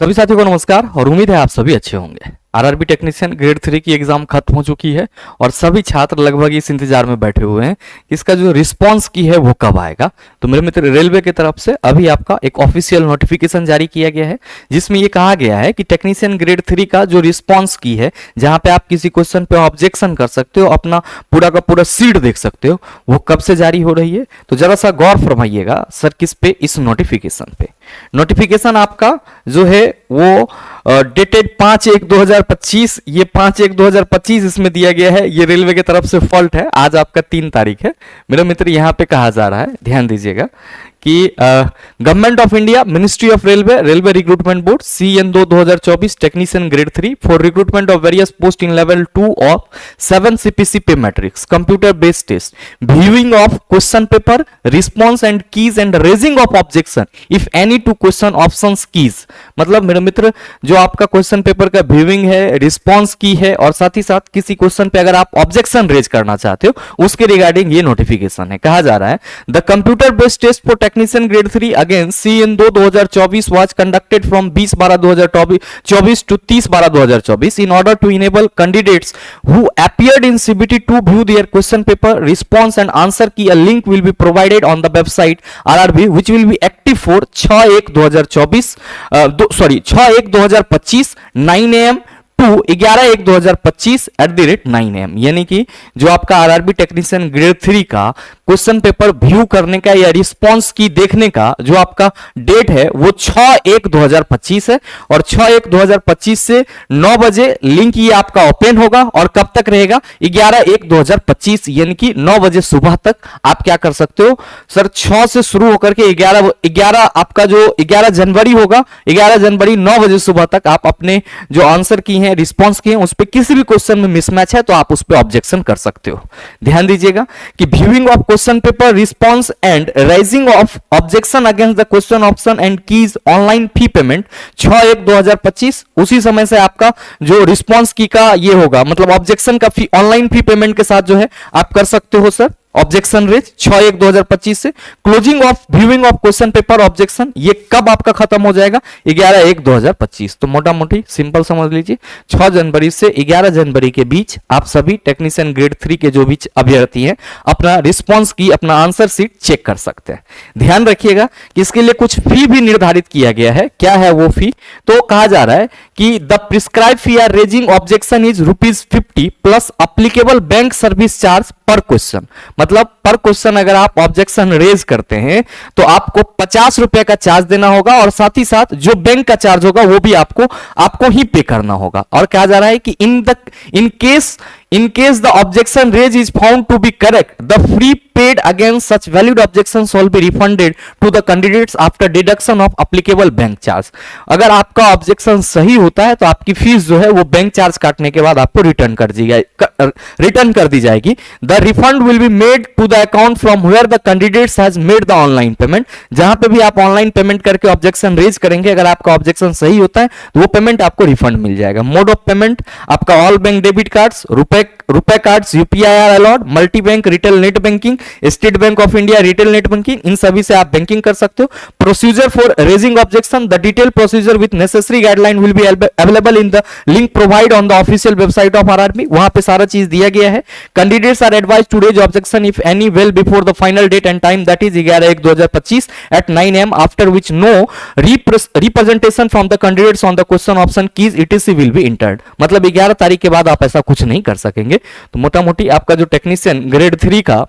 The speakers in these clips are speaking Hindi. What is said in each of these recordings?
सभी साथियों को नमस्कार और उम्मीद है आप सभी अच्छे होंगे। आरआरबी टेक्नीशियन ग्रेड 3 की एग्जाम खत्म हो चुकी है और सभी छात्र लगभग इस इंतजार में बैठे हुए हैं कि इसका जो रिस्पांस की है वो कब आएगा। तो मेरे मित्र, रेलवे की तरफ से अभी आपका एक ऑफिशियल नोटिफिकेशन जारी किया गया है जिसमें ये कहा गया है कि टेक्नीशियन ग्रेड 3 का जो रिस्पांस की है, जहां पे आप किसी क्वेश्चन पे ऑब्जेक्शन कर सकते हो, अपना पूरा का पूरा सीट देख सकते हो, वो कब से जारी हो रही है। तो जरा सा गौर फरमाइएगा सर किस पे, इस नोटिफिकेशन पे। नोटिफिकेशन आपका जो है वो डेटेड 5/1/2025, ये 5/1/2025 इसमें दिया गया है। ये रेलवे की तरफ से फॉल्ट है, आज आपका 3 तारीख है। मेरे मित्र, यहां पे कहा जा रहा है, ध्यान दीजिएगा कि government of India, ministry of railway, railway recruitment board CN2 2024 technician grade 3 for recruitment of various post in level 2 of 7 CPC pay matrix computer based test, viewing of question paper, response and keys and raising of objection if any to question options keys. मतलब मेरे मित्र, जो आपका क्वेश्चन पेपर का व्यूइंग है, रिस्पॉन्स की है और साथ ही साथ किसी क्वेश्चन पे अगर आप ऑब्जेक्शन रेज करना चाहते हो उसके रिगार्डिंग ये नोटिफिकेशन है। कहा जा रहा है the computer based test for technician grade 3 against CN2 2024 was conducted from 20/12/2024 to 30/12/2024 in order to enable candidates who appeared in CBT to view their question paper, response and answer key. A link will be provided on the website RRB which will be active for 6/1/2024 6/1/2025 9 AM to 11/1/2025 9 AM। यानी कि जो आपका आरआरबी टेक्नीशियन ग्रेड 3 का क्वेश्चन पेपर व्यू करने का या रिस्पॉन्स की देखने का जो आपका डेट है वो 6/1/2025 है और 6/1/2025 से 9 बजे लिंक ये आपका ओपन होगा और कब तक रहेगा, 11/1/2025 यानी कि 9 बजे सुबह तक आप क्या कर सकते हो सर, 6 से शुरू होकर के 11 आपका जो 11 जनवरी होगा, 11 जनवरी 9 बजे सुबह तक आप अपने जो आंसर की है, रिस्पॉन्स की है, उस पे किसी भी क्वेश्चन में मिसमैच है तो आप उस पे ऑब्जेक्शन कर सकते हो। ध्यान दीजिएगा कि viewing of question paper, response and rising of objection against the question option and keys, online fee payment 6/1/2025। उसी समय से आपका जो रिस्पॉन्स की का ये होगा, मतलब ऑब्जेक्शन का फी ऑनलाइन फी पेमेंट के साथ जो है आप कर सकते हो सर ऑब्जेक्शन रेज 6/1/2025 से। Closing of viewing of question paper objection ये कब आपका खत्म हो जाएगा, 11/1/2025। तो मोटा मोटी सिंपल समझ लीजिए 6 जनवरी से 11 जनवरी के बीच आप सभी टेक्नीशियन ग्रेड 3 के जो भी अभ्यर्थी हैं अपना रिस्पॉन्स की, अपना आंसर सीट चेक कर सकते हैं। ध्यान रखिएगा कि इसके लिए कुछ फी भी निर्धारित किया गया है। क्या है वो फी, तो कहा जा रहा है कि the prescribe fee are raising objection is ₹50 plus applicable bank service charge per question. मतलब पर क्वेश्चन अगर आप ऑब्जेक्शन रेज करते हैं तो आपको ₹50 का चार्ज देना होगा और साथ ही साथ जो बैंक का चार्ज होगा वो भी आपको ही पे करना होगा। और कहा जा रहा है कि in case the objection raised is found to be correct, the fee paid against such valid objections shall be refunded to the candidates after deduction of applicable bank charge। अगर आपका ऑब्जेक्शन सही होता है तो आपकी फीस जो है वो बैंक चार्ज काटने के बाद आपको रिटर्न कर दी जाएगी। The refund will be made to the account from where the candidates has made the online payment। जहां पे भी आप ऑनलाइन पेमेंट करके ऑब्जेक्शन रेज करेंगे, अगर आपका ऑब्जेक्शन सही होता है तो वो पेमेंट आपको रिफंड मिल जाएगा। मोड ऑफ पेमेंट आपका all bank debit cards, RuPay cards, UPI allowed, multi bank, retail net banking, State Bank of India retail net banking, इन सभी से आप बैंकिंग कर सकते हो। Procedure for raising objection, the detail procedure with necessary guideline will be available in the link provide on the official website of RRB. वहां पे सारा चीज दिया गया है। Candidates are advised to raise objection if any well before the final date and time that is 11/1/2025 at 9 AM after which no representation from the candidates on the question option keys etc will be entered. मतलब 11 तारीख के बाद आप ऐसा कुछ नहीं कर सकेंगे। तो मोटा मोटी आपका जो टेक्नीशियन ग्रेड 3 का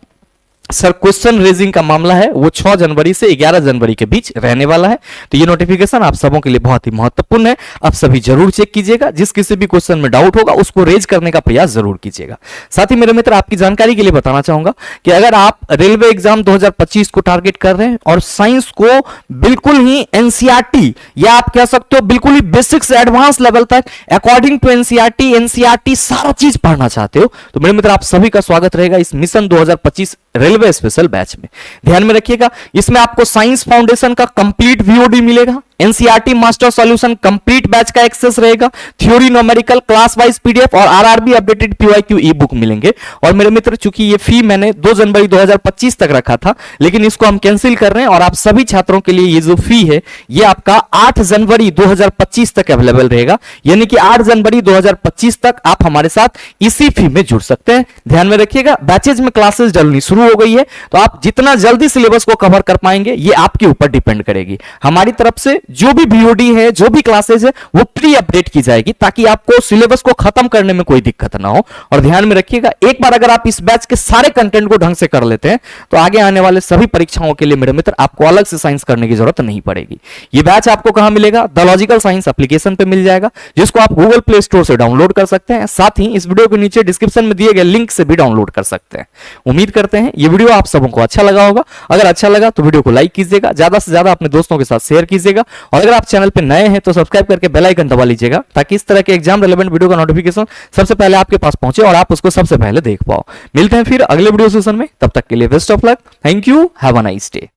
सर क्वेश्चन रेजिंग का मामला है वो 6 जनवरी से 11 जनवरी के बीच रहने वाला है। तो ये नोटिफिकेशन आप सबों के लिए बहुत ही महत्वपूर्ण है, आप सभी जरूर चेक कीजिएगा। जिस किसी भी क्वेश्चन में डाउट होगा उसको रेज करने का प्रयास जरूर कीजिएगा। साथ ही मेरे मित्र, आपकी जानकारी के लिए बताना चाहूंगा कि अगर आप रेलवे एग्जाम 2025 को टारगेट कर रहे हैं और साइंस को बिल्कुल ही एनसीईआरटी या आप कह सकते हो बिल्कुल ही बेसिक से एडवांस लेवल तक अकॉर्डिंग टू एनसीईआरटी सारा चीज पढ़ना चाहते हो तो मेरे मित्र आप सभी का स्वागत रहेगा इस मिशन 2025 रेलवे स्पेशल बैच में। ध्यान में रखिएगा, इसमें आपको साइंस फाउंडेशन का कंप्लीट VOD मिलेगा, NCERT master solution complete batch का एक्सेस रहेगा, theory numerical class wise PDF और RRB updated PYQ e book मिलेंगे। और मेरे मित्र, चूंकि ये फी मैंने 2 जनवरी 2025 तक रखा था, लेकिन इसको हम कैंसिल कर रहे हैं और आप सभी छात्रों के लिए ये जो फी है ये आपका 8 जनवरी 2025 तक अवेलेबल रहेगा। यानी कि 8 जनवरी 2025 तक आप हमारे साथ इसी फी में जुड़ सकते हैं। ध्यान में रखिएगा, बैचेज में क्लासेस डलनी शुरू हो गई है, तो आप जितना जल्दी सिलेबस को कवर कर पाएंगे ये आपके ऊपर डिपेंड करेगी। हमारी तरफ से जो भी बीओडी है, जो भी क्लासेस है, वो प्री अपडेट की जाएगी ताकि आपको सिलेबस को खत्म करने में कोई दिक्कत ना हो। और ध्यान में रखिएगा, एक बार अगर आप इस बैच के सारे कंटेंट को ढंग से कर लेते हैं तो आगे आने वाले सभी परीक्षाओं के लिए मेरे मित्र आपको अलग से साइंस करने की जरूरत नहीं पड़ेगी। ये बैच आपको कहां मिलेगा? द लॉजिकल साइंस एप्लीकेशन पे मिल जाएगा, जिसको आप गूगल प्ले स्टोर से डाउनलोड कर सकते हैं। साथ ही इस वीडियो के नीचे डिस्क्रिप्शन में दिए गए लिंक से भी डाउनलोड कर सकते हैं। उम्मीद करते हैं ये वीडियो आप सबको अच्छा लगा होगा। अगर अच्छा लगा तो वीडियो को लाइक कीजिएगा, ज्यादा से ज्यादा अपने दोस्तों के साथ शेयर कीजिएगा, और अगर आप चैनल पे नए हैं तो सब्सक्राइब करके बेल आइकन दबा लीजिएगा ताकि इस तरह के एग्जाम रिलेवेंट वीडियो का नोटिफिकेशन सबसे पहले आपके पास पहुंचे और आप उसको सबसे पहले देख पाओ। मिलते हैं फिर अगले वीडियो सेशन में, तब तक के लिए best of luck. Thank you, have a nice day.